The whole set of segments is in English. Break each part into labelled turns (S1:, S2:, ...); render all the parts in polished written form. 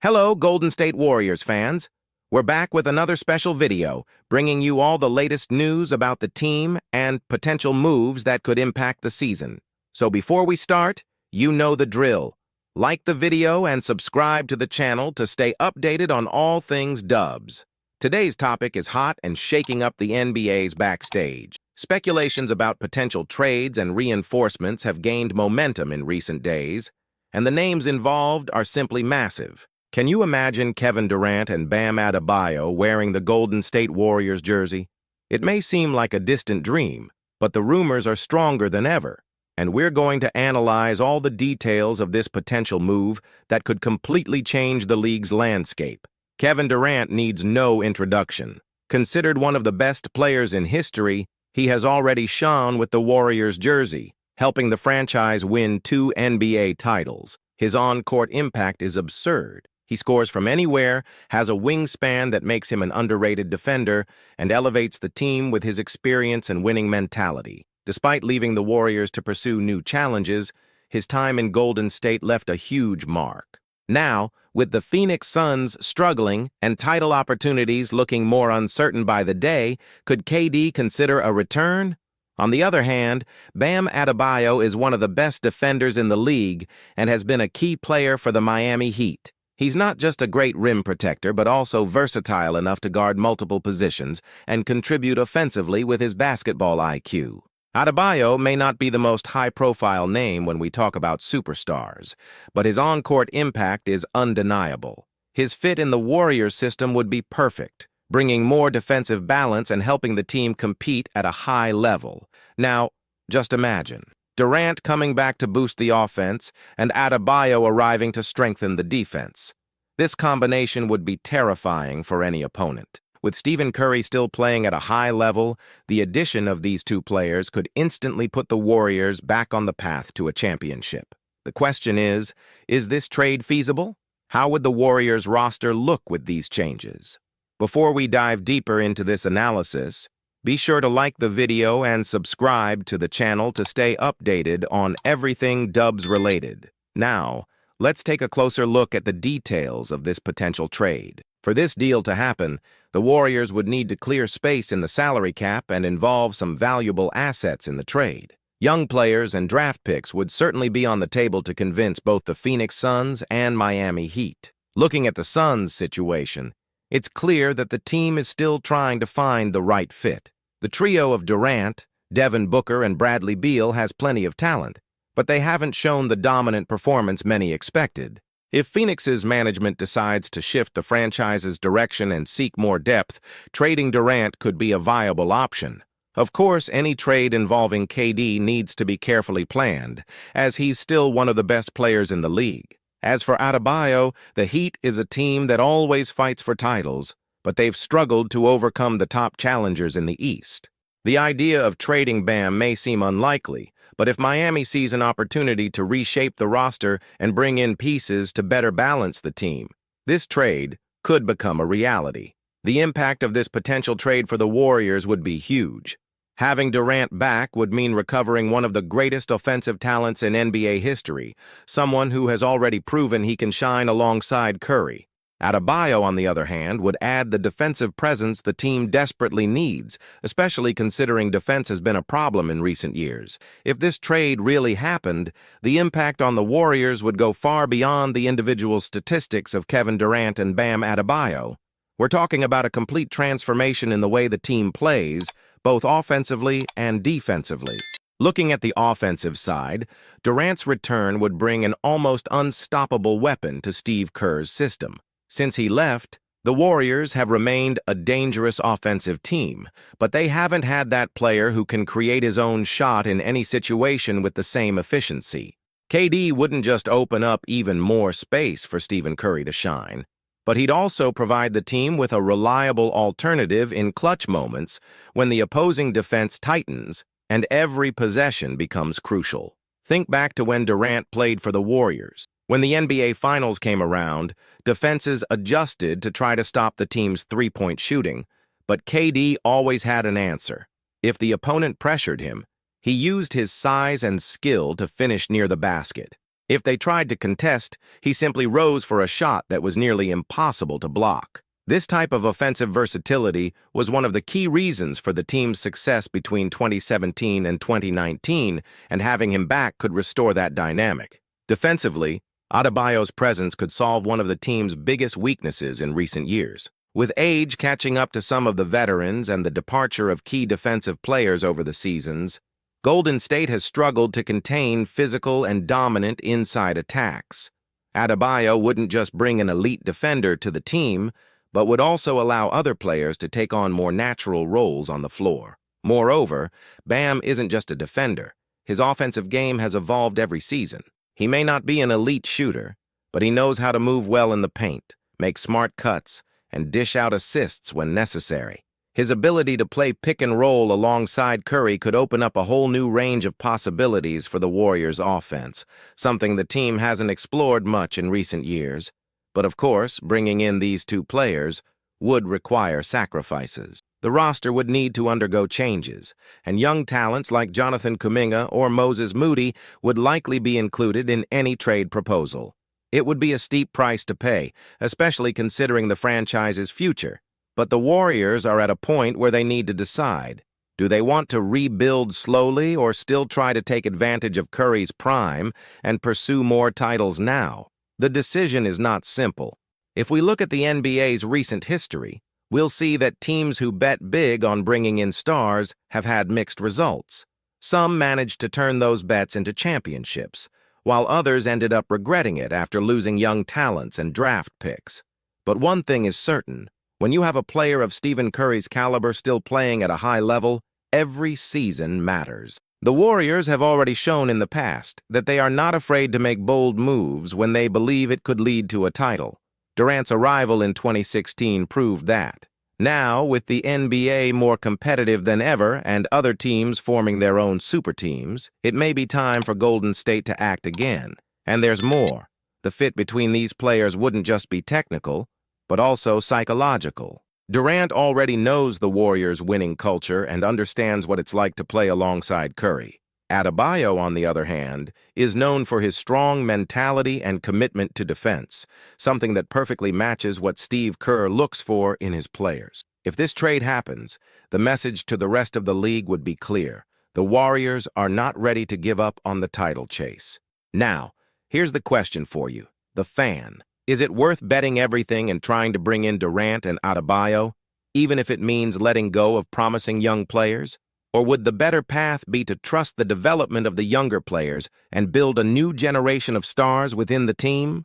S1: Hello, Golden State Warriors fans. We're back with another special video, bringing you all the latest news about the team and potential moves that could impact the season. So before we start, you know the drill. Like the video and subscribe to the channel to stay updated on all things Dubs. Today's topic is hot and shaking up the NBA's backstage. Speculations about potential trades and reinforcements have gained momentum in recent days, and the names involved are simply massive. Can you imagine Kevin Durant and Bam Adebayo wearing the Golden State Warriors jersey? It may seem like a distant dream, but the rumors are stronger than ever, and we're going to analyze all the details of this potential move that could completely change the league's landscape. Kevin Durant needs no introduction. Considered one of the best players in history, he has already shone with the Warriors jersey, helping the franchise win 2 NBA titles. His on-court impact is absurd. He scores from anywhere, has a wingspan that makes him an underrated defender, and elevates the team with his experience and winning mentality. Despite leaving the Warriors to pursue new challenges, his time in Golden State left a huge mark. Now, with the Phoenix Suns struggling and title opportunities looking more uncertain by the day, could KD consider a return? On the other hand, Bam Adebayo is one of the best defenders in the league and has been a key player for the Miami Heat. He's not just a great rim protector, but also versatile enough to guard multiple positions and contribute offensively with his basketball IQ. Adebayo may not be the most high-profile name when we talk about superstars, but his on-court impact is undeniable. His fit in the Warriors system would be perfect, bringing more defensive balance and helping the team compete at a high level. Now, just imagine Durant coming back to boost the offense and Adebayo arriving to strengthen the defense. This combination would be terrifying for any opponent. With Stephen Curry still playing at a high level, the addition of these two players could instantly put the Warriors back on the path to a championship. The question is this trade feasible? How would the Warriors roster look with these changes? Before we dive deeper into this analysis, be sure to like the video and subscribe to the channel to stay updated on everything Dubs related. Now, let's take a closer look at the details of this potential trade. For this deal to happen, the Warriors would need to clear space in the salary cap and involve some valuable assets in the trade. Young players and draft picks would certainly be on the table to convince both the Phoenix Suns and Miami Heat. Looking at the Suns' situation, it's clear that the team is still trying to find the right fit. The trio of Durant, Devin Booker, and Bradley Beal has plenty of talent, but they haven't shown the dominant performance many expected. If Phoenix's management decides to shift the franchise's direction and seek more depth, trading Durant could be a viable option. Of course, any trade involving KD needs to be carefully planned, as he's still one of the best players in the league. As for Adebayo, the Heat is a team that always fights for titles, but they've struggled to overcome the top challengers in the East. The idea of trading Bam may seem unlikely, but if Miami sees an opportunity to reshape the roster and bring in pieces to better balance the team, this trade could become a reality. The impact of this potential trade for the Warriors would be huge. Having Durant back would mean recovering one of the greatest offensive talents in NBA history, someone who has already proven he can shine alongside Curry. Adebayo, on the other hand, would add the defensive presence the team desperately needs, especially considering defense has been a problem in recent years. If this trade really happened, the impact on the Warriors would go far beyond the individual statistics of Kevin Durant and Bam Adebayo. We're talking about a complete transformation in the way the team plays, both offensively and defensively. Looking at the offensive side, Durant's return would bring an almost unstoppable weapon to Steve Kerr's system. Since he left, the Warriors have remained a dangerous offensive team, but they haven't had that player who can create his own shot in any situation with the same efficiency. KD wouldn't just open up even more space for Stephen Curry to shine, but he'd also provide the team with a reliable alternative in clutch moments when the opposing defense tightens and every possession becomes crucial. Think back to when Durant played for the Warriors. When the NBA Finals came around, defenses adjusted to try to stop the team's three-point shooting, but KD always had an answer. If the opponent pressured him, he used his size and skill to finish near the basket. If they tried to contest, he simply rose for a shot that was nearly impossible to block. This type of offensive versatility was one of the key reasons for the team's success between 2017 and 2019, and having him back could restore that dynamic. Defensively, Adebayo's presence could solve one of the team's biggest weaknesses in recent years. With age catching up to some of the veterans and the departure of key defensive players over the seasons, Golden State has struggled to contain physical and dominant inside attacks. Adebayo wouldn't just bring an elite defender to the team, but would also allow other players to take on more natural roles on the floor. Moreover, Bam isn't just a defender. His offensive game has evolved every season. He may not be an elite shooter, but he knows how to move well in the paint, make smart cuts, and dish out assists when necessary. His ability to play pick and roll alongside Curry could open up a whole new range of possibilities for the Warriors' offense, something the team hasn't explored much in recent years. But of course, bringing in these two players would require sacrifices. The roster would need to undergo changes, and young talents like Jonathan Kuminga or Moses Moody would likely be included in any trade proposal. It would be a steep price to pay, especially considering the franchise's future. But the Warriors are at a point where they need to decide. Do they want to rebuild slowly or still try to take advantage of Curry's prime and pursue more titles now? The decision is not simple. If we look at the NBA's recent history, we'll see that teams who bet big on bringing in stars have had mixed results. Some managed to turn those bets into championships, while others ended up regretting it after losing young talents and draft picks. But one thing is certain. When you have a player of Stephen Curry's caliber still playing at a high level, every season matters. The Warriors have already shown in the past that they are not afraid to make bold moves when they believe it could lead to a title. Durant's arrival in 2016 proved that. Now, with the NBA more competitive than ever and other teams forming their own super teams, it may be time for Golden State to act again. And there's more. The fit between these players wouldn't just be technical, but also psychological. Durant already knows the Warriors' winning culture and understands what it's like to play alongside Curry. Adebayo, on the other hand, is known for his strong mentality and commitment to defense, something that perfectly matches what Steve Kerr looks for in his players. If this trade happens, the message to the rest of the league would be clear. The Warriors are not ready to give up on the title chase. Now, here's the question for you, the fan. Is it worth betting everything and trying to bring in Durant and Adebayo, even if it means letting go of promising young players? Or would the better path be to trust the development of the younger players and build a new generation of stars within the team?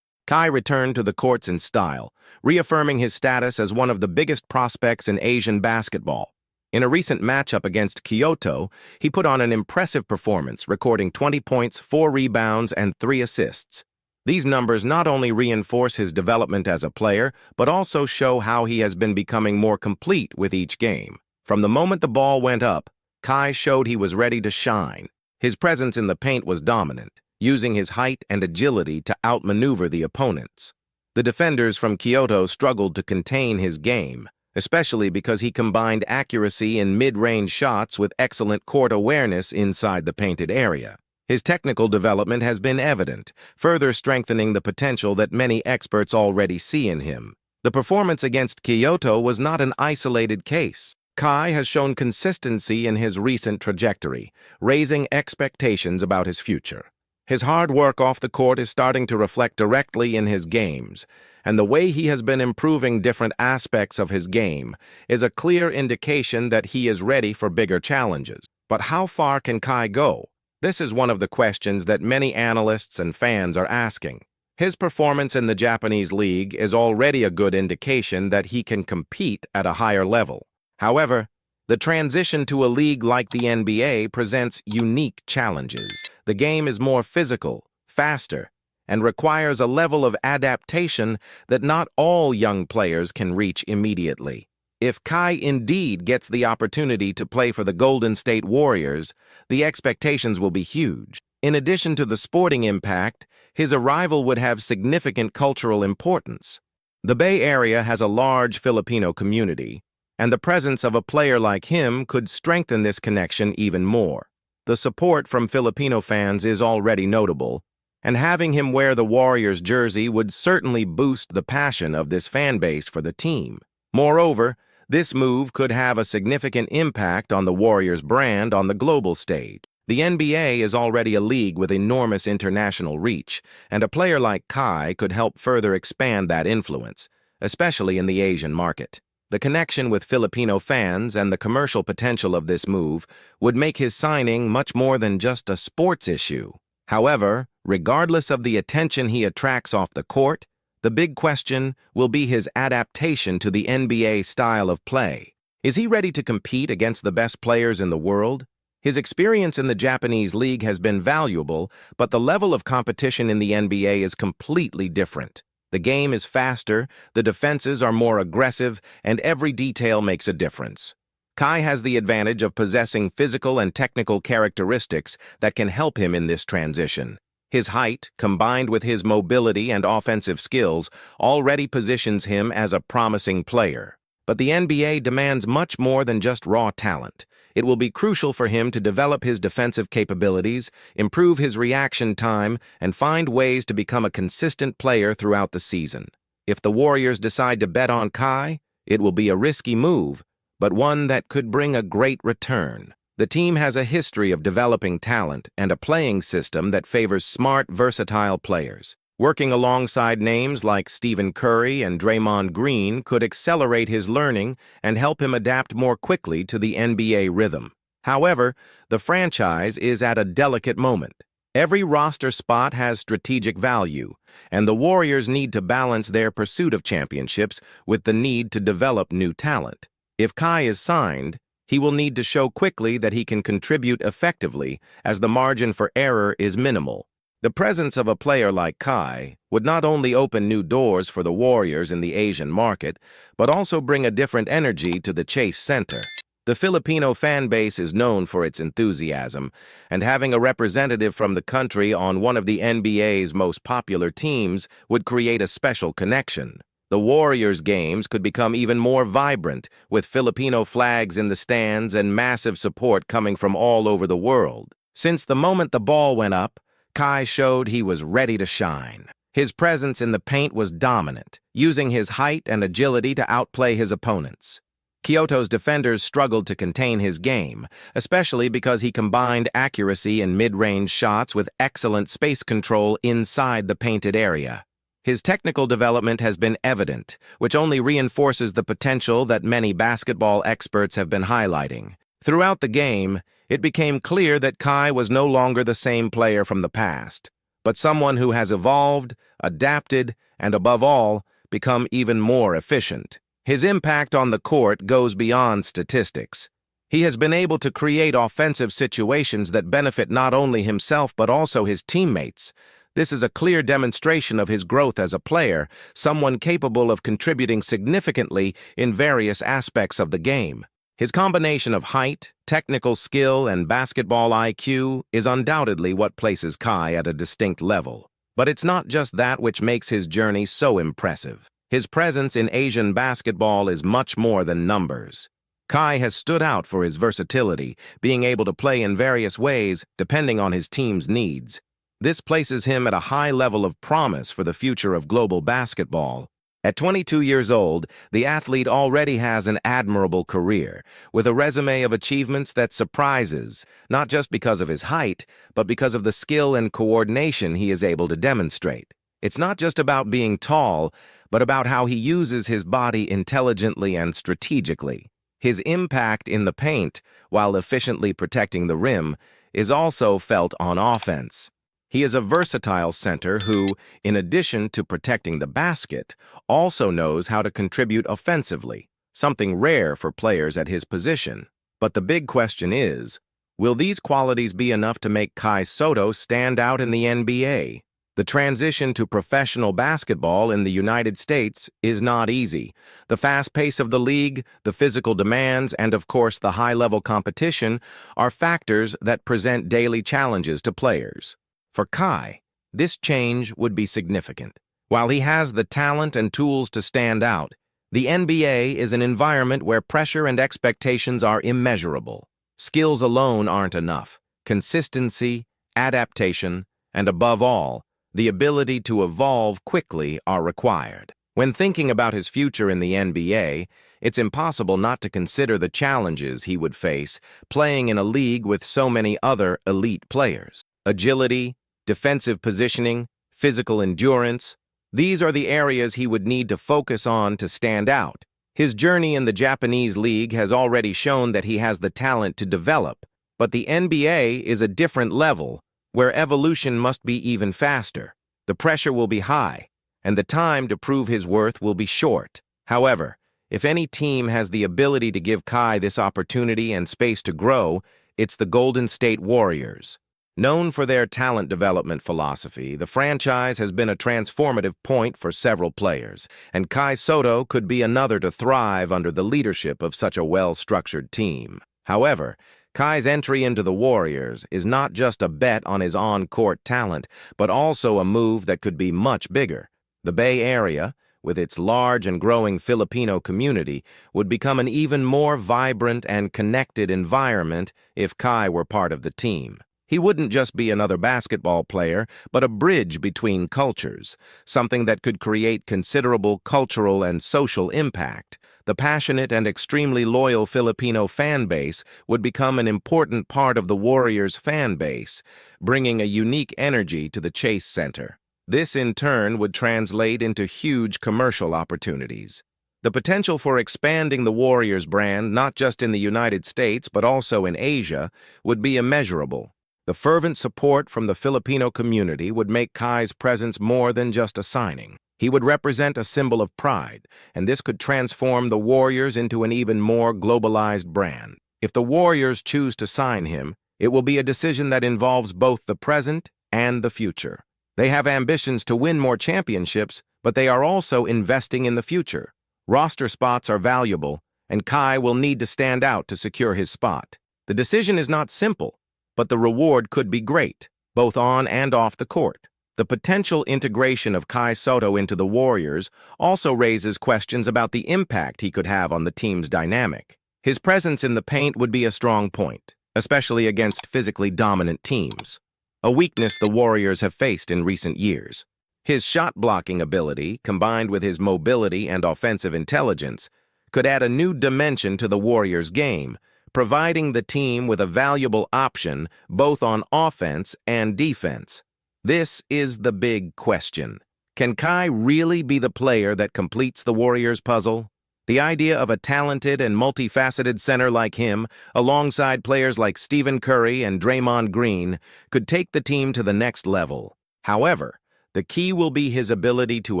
S1: Kai returned to the courts in style, reaffirming his status as one of the biggest prospects in Asian basketball. In a recent matchup against Kyoto, he put on an impressive performance, recording 20 points, 4 rebounds, and 3 assists. These numbers not only reinforce his development as a player, but also show how he has been becoming more complete with each game. From the moment the ball went up, Kai showed he was ready to shine. His presence in the paint was dominant, using his height and agility to outmaneuver the opponents. The defenders from Kyoto struggled to contain his game, especially because he combined accuracy in mid-range shots with excellent court awareness inside the painted area. His technical development has been evident, further strengthening the potential that many experts already see in him. The performance against Kyoto was not an isolated case. Kai has shown consistency in his recent trajectory, raising expectations about his future. His hard work off the court is starting to reflect directly in his games, and the way he has been improving different aspects of his game is a clear indication that he is ready for bigger challenges. But how far can Kai go? This is one of the questions that many analysts and fans are asking. His performance in the Japanese league is already a good indication that he can compete at a higher level. However, the transition to a league like the NBA presents unique challenges. The game is more physical, faster, and requires a level of adaptation that not all young players can reach immediately. If Kai indeed gets the opportunity to play for the Golden State Warriors, the expectations will be huge. In addition to the sporting impact, his arrival would have significant cultural importance. The Bay Area has a large Filipino community, and the presence of a player like him could strengthen this connection even more. The support from Filipino fans is already notable, and having him wear the Warriors jersey would certainly boost the passion of this fan base for the team. Moreover, this move could have a significant impact on the Warriors' brand on the global stage. The NBA is already a league with enormous international reach, and a player like Kai could help further expand that influence, especially in the Asian market. The connection with Filipino fans and the commercial potential of this move would make his signing much more than just a sports issue. However, regardless of the attention he attracts off the court, the big question will be his adaptation to the NBA style of play. Is he ready to compete against the best players in the world? His experience in the Japanese league has been valuable, but the level of competition in the NBA is completely different. The game is faster, the defenses are more aggressive, and every detail makes a difference. Kai has the advantage of possessing physical and technical characteristics that can help him in this transition. His height, combined with his mobility and offensive skills, already positions him as a promising player. But the NBA demands much more than just raw talent. It will be crucial for him to develop his defensive capabilities, improve his reaction time, and find ways to become a consistent player throughout the season. If the Warriors decide to bet on Kai, it will be a risky move, but one that could bring a great return. The team has a history of developing talent and a playing system that favors smart, versatile players. Working alongside names like Stephen Curry and Draymond Green could accelerate his learning and help him adapt more quickly to the NBA rhythm. However, the franchise is at a delicate moment. Every roster spot has strategic value, and the Warriors need to balance their pursuit of championships with the need to develop new talent. If Kai is signed, he will need to show quickly that he can contribute effectively, as the margin for error is minimal. The presence of a player like Kai would not only open new doors for the Warriors in the Asian market, but also bring a different energy to the Chase Center. The Filipino fan base is known for its enthusiasm, and having a representative from the country on one of the NBA's most popular teams would create a special connection. The Warriors' games could become even more vibrant, with Filipino flags in the stands and massive support coming from all over the world. Since the moment the ball went up, Kai showed he was ready to shine. His presence in the paint was dominant, using his height and agility to outplay his opponents. Kyoto's defenders struggled to contain his game, especially because he combined accuracy in mid-range shots with excellent space control inside the painted area. His technical development has been evident, which only reinforces the potential that many basketball experts have been highlighting. Throughout the game, it became clear that Kai was no longer the same player from the past, but someone who has evolved, adapted, and above all, become even more efficient. His impact on the court goes beyond statistics. He has been able to create offensive situations that benefit not only himself but also his teammates. This is a clear demonstration of his growth as a player, someone capable of contributing significantly in various aspects of the game. His combination of height, technical skill, and basketball IQ is undoubtedly what places Kai at a distinct level. But it's not just that which makes his journey so impressive. His presence in Asian basketball is much more than numbers. Kai has stood out for his versatility, being able to play in various ways depending on his team's needs. This places him at a high level of promise for the future of global basketball. At 22 years old, the athlete already has an admirable career, with a resume of achievements that surprises, not just because of his height, but because of the skill and coordination he is able to demonstrate. It's not just about being tall, but about how he uses his body intelligently and strategically. His impact in the paint, while efficiently protecting the rim, is also felt on offense. He is a versatile center who, in addition to protecting the basket, also knows how to contribute offensively, something rare for players at his position. But the big question is, will these qualities be enough to make Kai Sotto stand out in the NBA? The transition to professional basketball in the United States is not easy. The fast pace of the league, the physical demands, and of course the high-level competition are factors that present daily challenges to players. For Kai, this change would be significant. While he has the talent and tools to stand out, the NBA is an environment where pressure and expectations are immeasurable. Skills alone aren't enough. Consistency, adaptation, and above all, the ability to evolve quickly are required. When thinking about his future in the NBA, it's impossible not to consider the challenges he would face playing in a league with so many other elite players. Agility, defensive positioning, physical endurance, these are the areas he would need to focus on to stand out. His journey in the Japanese league has already shown that he has the talent to develop, but the NBA is a different level, where evolution must be even faster. The pressure will be high, and the time to prove his worth will be short. However, if any team has the ability to give Kai this opportunity and space to grow, it's the Golden State Warriors. Known for their talent development philosophy, the franchise has been a transformative point for several players, and Kai Sotto could be another to thrive under the leadership of such a well-structured team. However, Kai's entry into the Warriors is not just a bet on his on-court talent, but also a move that could be much bigger. The Bay Area, with its large and growing Filipino community, would become an even more vibrant and connected environment if Kai were part of the team. He wouldn't just be another basketball player, but a bridge between cultures, something that could create considerable cultural and social impact. The passionate and extremely loyal Filipino fan base would become an important part of the Warriors' fan base, bringing a unique energy to the Chase Center. This, in turn, would translate into huge commercial opportunities. The potential for expanding the Warriors brand, not just in the United States, but also in Asia, would be immeasurable. The fervent support from the Filipino community would make Kai's presence more than just a signing. He would represent a symbol of pride, and this could transform the Warriors into an even more globalized brand. If the Warriors choose to sign him, it will be a decision that involves both the present and the future. They have ambitions to win more championships, but they are also investing in the future. Roster spots are valuable, and Kai will need to stand out to secure his spot. The decision is not simple, but the reward could be great, both on and off the court. The potential integration of Kai Sotto into the Warriors also raises questions about the impact he could have on the team's dynamic. His presence in the paint would be a strong point, especially against physically dominant teams, a weakness the Warriors have faced in recent years. His shot-blocking ability, combined with his mobility and offensive intelligence, could add a new dimension to the Warriors' game, providing the team with a valuable option both on offense and defense. This is the big question. Can Kai really be the player that completes the Warriors' puzzle? The idea of a talented and multifaceted center like him, alongside players like Stephen Curry and Draymond Green, could take the team to the next level. However, the key will be his ability to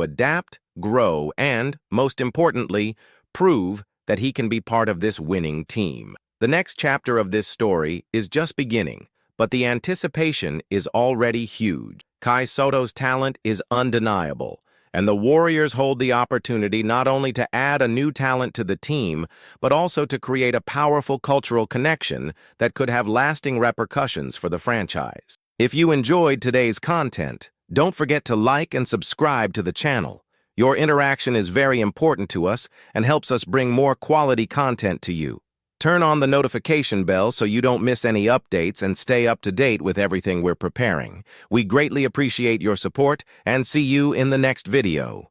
S1: adapt, grow, and, most importantly, prove that he can be part of this winning team. The next chapter of this story is just beginning, but the anticipation is already huge. Kai Sotto's talent is undeniable, and the Warriors hold the opportunity not only to add a new talent to the team, but also to create a powerful cultural connection that could have lasting repercussions for the franchise. If you enjoyed today's content, don't forget to like and subscribe to the channel. Your interaction is very important to us and helps us bring more quality content to you. Turn on the notification bell so you don't miss any updates and stay up to date with everything we're preparing. We greatly appreciate your support and see you in the next video.